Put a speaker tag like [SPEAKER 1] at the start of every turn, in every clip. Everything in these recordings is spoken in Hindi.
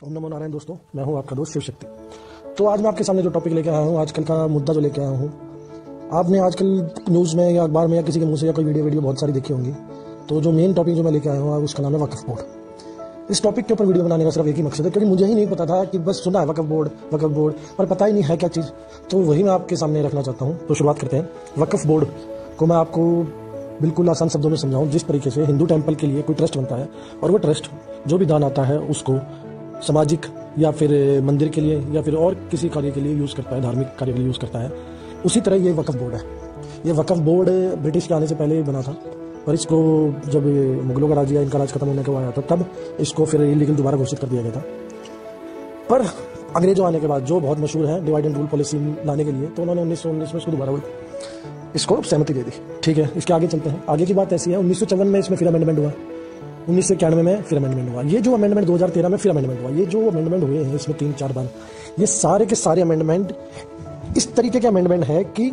[SPEAKER 1] ओम नमो नारायण। दोस्तों, मैं हूं आपका दोस्त शिव शक्ति। तो आज मैं आपके सामने जो टॉपिक लेकर आया हूं, आजकल का मुद्दा जो लेकर आया हूं, आपने आजकल न्यूज़ में या अखबार में या किसी के मुंह से या कोई वीडियो बहुत सारी देखी होंगी। तो जो मेन टॉपिक जो मैं लेकर आया हूँ उसका नाम है वक्फ बोर्ड। इस टॉपिक के ऊपर वीडियो बनाने का सिर्फ एक ही मकसद है, क्योंकि मुझे ही नहीं पता था कि बस सुना है वक्फ बोर्ड पर पता ही नहीं है क्या चीज़। तो वही मैं आपके सामने रखना चाहता हूँ। तो शुरुआत करते हैं। वक्फ बोर्ड को मैं आपको बिल्कुल आसान शब्दों में समझाऊं। जिस तरीके से हिंदू टेम्पल के लिए कोई ट्रस्ट बनता है और वो ट्रस्ट जो भी दान आता है उसको सामाजिक या फिर मंदिर के लिए या फिर और किसी कार्य के लिए यूज़ करता है, धार्मिक कार्य के लिए यूज़ करता है, उसी तरह ये वक्फ बोर्ड है। ये वक्फ बोर्ड ब्रिटिश के आने से पहले बना था, पर इसको जब मुगलों का राज या इनका राज खत्म होने के बाद आया था तब इसको फिर इलीगल दोबारा घोषित कर दिया गया था। पर अंग्रेजों आने के बाद जो बहुत मशहूर है डिवाइड एंड रूल पॉलिसी लाने के लिए, तो उन्होंने 1919 में इसको दोबारा इसको सहमति दे दी। ठीक है, इसके आगे चलते हैं। आगे की बात ऐसी है, 1954 में इसमें फिर अमेंडमेंट हुआ, 1991 में फिर अमेंडमेंट हुआ, ये जो अमेंडमेंट 2013 में फिर अमेंडमेंट हुआ। ये जो अमेंडमेंट हुए हैं इसमें 3-4 बार, ये सारे के सारे अमेंडमेंट इस तरीके के अमेंडमेंट है कि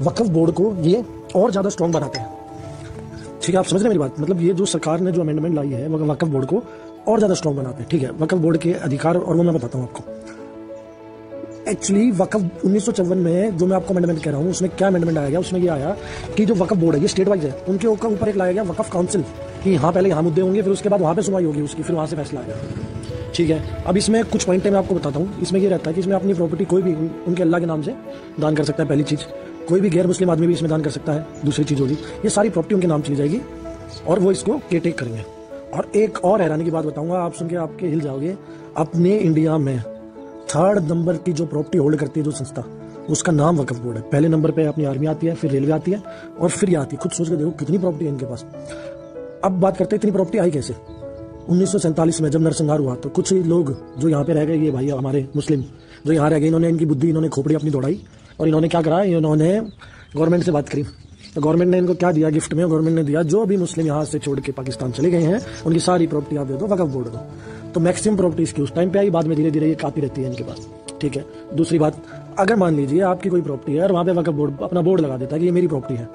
[SPEAKER 1] वक्फ बोर्ड को ये और ज़्यादा स्ट्रॉन्ग बनाते हैं। ठीक है, आप समझ रहे हैं मेरी बात? मतलब ये जो सरकार ने जो अमेंडमेंट लाई है वो वक्फ बोर्ड को और ज़्यादा स्ट्रॉन्ग बनाते हैं। ठीक है, वक्फ बोर्ड के अधिकार और वो मैं बताता हूँ आपको। एक्चुअली वक्फ 1954 में जो मैं आपको अमेंडमेंट कह रहा हूँ उसमें क्या अमेंडमेंट आया गया, उसमें ये आया कि जो वक्फ बोर्ड है ये स्टेट वाइज है, उनके ऊपर एक लाया गया वक्फ काउंसिल कि यहाँ पहले यहाँ मुद्दे होंगे, फिर उसके बाद वहाँ पे सुनवाई होगी उसकी, फिर वहाँ से फैसला आएगा। ठीक है, अब इसमें कुछ पॉइंट मैं आपको बताता हूँ। इसमें ये रहता है कि इसमें अपनी प्रॉपर्टी कोई भी उनके अल्लाह के नाम से दान कर सकता है। पहली चीज़, कोई भी गैर मुस्लिम आदमी भी इसमें दान कर सकता है। दूसरी चीज़ होगी ये सारी प्रॉपर्टी उनके नाम चली जाएगी और वो इसको केयरटेक करेंगे। और एक और हैरानी की बात बताऊँगा, आप सुन के आपके हिल जाओगे। अपने इंडिया में 3rd नंबर की जो प्रॉपर्टी होल्ड करती है जो संस्था, उसका नाम वक्फ बोर्ड है। पहले नंबर पे अपनी आर्मी आती है, फिर रेलवे आती है और फिर ये आती है। खुद सोच के देखो कितनी प्रॉपर्टी है इनके पास। अब बात करते हैं इतनी प्रॉपर्टी आई कैसे। 1947 में जब नरसंहार हुआ तो कुछ लोग जो यहाँ पे रह गए, ये भाई हमारे मुस्लिम जो यहाँ रह गए, इन्होंने इनकी बुद्धि, इन्होंने खोपड़ी अपनी दौड़ाई और इन्होंने क्या करा, इन्होंने गवर्नमेंट से बात करी। तो गवर्नमेंट ने इनको क्या दिया गिफ्ट में, गवर्नमेंट ने दिया जो भी मुस्लिम यहाँ से छोड़ के पाकिस्तान चले गए हैं उनकी सारी प्रॉपर्टी आप दे दो वक्फ बोर्ड को। तो मैक्सिमम प्रॉपर्टी इसकी उस टाइम पे आई, बाद में धीरे धीरे ये आती रहती है इनके पास। ठीक है, दूसरी बात, अगर मान लीजिए आपकी कोई प्रॉपर्टी है और वहाँ पे वक्फ बोर्ड अपना बोर्ड लगा देता है कि ये मेरी प्रॉपर्टी है,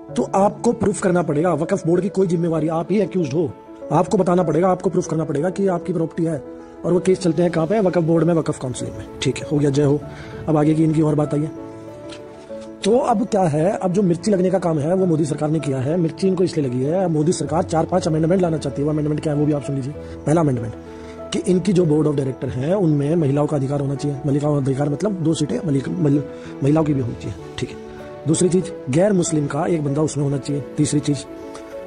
[SPEAKER 1] तो आपको प्रूफ करना पड़ेगा। वक्फ बोर्ड की कोई जिम्मेवारी, आप ही एक्यूज्ड हो, आपको बताना पड़ेगा, आपको प्रूफ करना पड़ेगा कि आपकी प्रॉपर्टी है। और वो केस चलते हैं कहाँ पे, वक्फ बोर्ड में, वक्फ काउंसिल में। ठीक है, हो गया, जय हो। अब आगे की इनकी और बात आई है। तो अब क्या है, अब जो मिर्ची लगने का काम है वो मोदी सरकार ने किया है। मिर्ची इनको इसलिए लगी है, मोदी सरकार 4-5 अमेंडमेंट लाना चाहती है। वो अमेंडमेंट क्या है वो भी आप सुन लीजिए। पहला अमेंडमेंट कि इनकी जो बोर्ड ऑफ डायरेक्टर है उनमें महिलाओं का अधिकार होना चाहिए। महिलाओं का अधिकार मतलब 2 सीटें महिलाओं की भी होनी चाहिए। ठीक है, दूसरी चीज, गैर मुस्लिम का एक बंदा उसमें होना चाहिए। तीसरी चीज,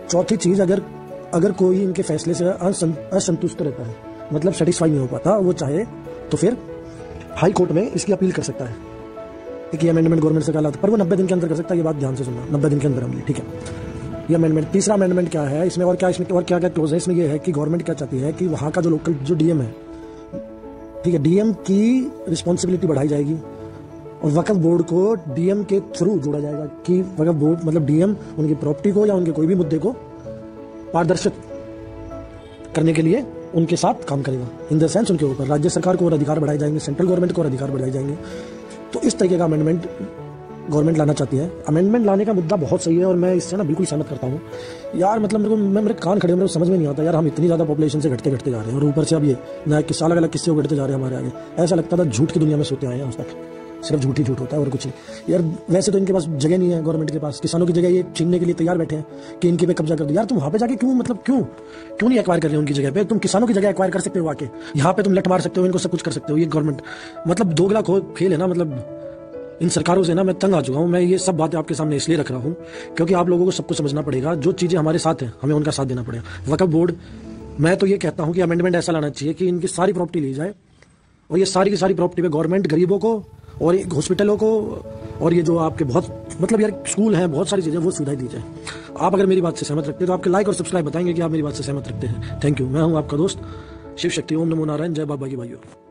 [SPEAKER 1] चौथी चीज, अगर कोई इनके फैसले से असंतुष्ट रहता है, मतलब सेटिस्फाई नहीं हो पाता, वो चाहे तो फिर हाई कोर्ट में इसकी अपील कर सकता है। एक ये अमेंडमेंट गवर्नमेंट से कहा था, पर वो 90 दिन के अंदर कर सकता है। ये बात ध्यान से सुनना, 90 दिन के अंदर अमली। ठीक है, ये अमेंडमेंट। तीसरा अमेंडमेंट क्या है इसमें, और क्या क्लोज है इसमें, ये है कि गवर्नमेंट क्या चाहती है कि वहाँ का जो लोकल जो डीएम है, ठीक है, डीएम की रिस्पॉन्सिबिलिटी बढ़ाई जाएगी और वक्फ बोर्ड को डीएम के थ्रू जोड़ा जाएगा कि वक्फ बोर्ड मतलब डीएम उनकी प्रॉपर्टी को या उनके कोई भी मुद्दे को पारदर्शक करने के लिए उनके साथ काम करेगा। इन द सेंस उनके ऊपर राज्य सरकार को और अधिकार बढ़ाए जाएंगे, सेंट्रल गवर्नमेंट को और अधिकार बढ़ाए जाएंगे। तो इस तरीके का अमेंडमेंट गवर्नमेंट लाना चाहती है। अमेंडमेंट लाने का मुद्दा बहुत सही है और मैं इससे ना बिल्कुल सहमत करता हूँ यार। मतलब मेरे कान खड़े, मेरे को समझ में नहीं आता यार, हम इतनी ज़्यादा पॉपुलेशन से घटते जा रहे हैं और ऊपर से अब ये नया किस्सा अलग अलग किस्से घटते जा रहे हैं हमारे आगे। ऐसा लगता था झूठ की दुनिया में सोते आए हैं आज तक, सिर्फ झूठ ही झूठ होता है और कुछ नहीं यार। वैसे तो इनके पास जगह नहीं है, गवर्नमेंट के पास किसानों की जगह ये छीनने के लिए तैयार बैठे हैं कि इनके पे कब्जा कर दो। यार तुम वहाँ पे जाके क्यों, मतलब क्यों नहीं एक्वायर कर रहे हो उनकी जगह पे? तुम किसानों की जगह एक्वायर कर सकते हो आके, यहाँ पे तुम लट मार सकते हो, इनको सब कुछ कर सकते हो। ये गवर्नमेंट मतलब दोगला खेल है ना। मतलब इन सरकारों से ना मैं तंग आ चुका हूँ। मैं ये सब बातें आपके सामने इसलिए रख रहा हूँ क्योंकि आप लोगों को सबको समझना पड़ेगा। जो चीज़ें हमारे साथ हैं हमें उनका साथ देना पड़ेगा। वक्फ बोर्ड, मैं तो ये कहता हूँ कि अमेंडमेंट ऐसा लाना चाहिए कि इनकी सारी प्रॉपर्टी ली जाए और ये सारी की सारी प्रॉपर्टी पे गवर्नमेंट गरीबों को और हॉस्पिटलों को और ये जो आपके बहुत मतलब यार स्कूल हैं, बहुत सारी चीज़ें, वो सुविधाएं दी जाए। आप अगर मेरी बात से सहमत रखते हैं तो आपके लाइक और सब्सक्राइब बताएंगे कि आप मेरी बात से सहमत रखते हैं। Thank you. मैं हूँ आपका दोस्त शिव शक्ति। ओम नमो नारायण। जय बाबा की भाइयों।